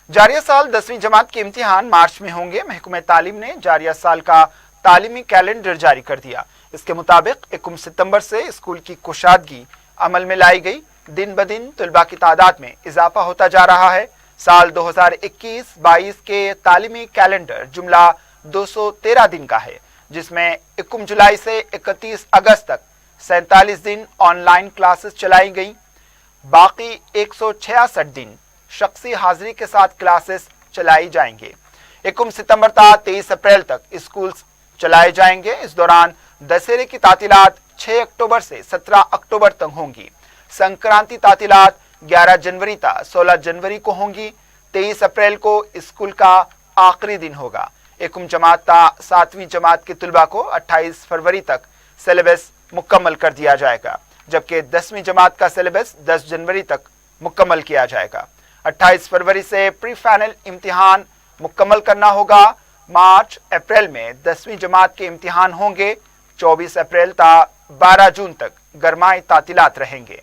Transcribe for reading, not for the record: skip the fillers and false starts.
जारिया साल 10वीं जमात के इम्तिहान मार्च में होंगे। महकमे तालीम ने जारिया साल का तालीमी कैलेंडर जारी कर दिया। इसके मुताबिक 21 सितंबर से स्कूल की कुशादगी अमल में लाई गई। दिन ब दिन तलबा की तादाद में इजाफा होता जा रहा है। साल 2021-22 के तालीमी कैलेंडर जुमला 213 दिन का है, जिसमें 21 जुलाई से 31 अगस्त तक 47 दिन ऑनलाइन क्लासेस चलाई गई। बाकी 166 दिन शख्सी हाजिरी के साथ क्लासेस चलाई जाएंगे। 21 सितंबर था 23 अप्रैल तक स्कूल चलाए जाएंगे। इस दौरान दशहरे की तातीलात 6 अक्टूबर से 17 अक्टूबर तक होंगी। संक्रांति तातीलात 11 जनवरी था 16 जनवरी को होंगी। 23 अप्रैल को स्कूल का आखिरी दिन होगा। 1 जमात था 7वीं जमात के तलबा को 28 फरवरी तक सिलेबस मुकम्मल कर दिया जाएगा, जबकि 10वीं जमात का सिलेबस 10 जनवरी तक मुकम्मल किया जाएगा। 28 फरवरी से प्री फाइनल इम्तिहान मुकम्मल करना होगा। मार्च अप्रैल में 10वीं जमात के इम्तिहान होंगे। 24 अप्रैल था 12 जून तक गरमाई तातीलात रहेंगे।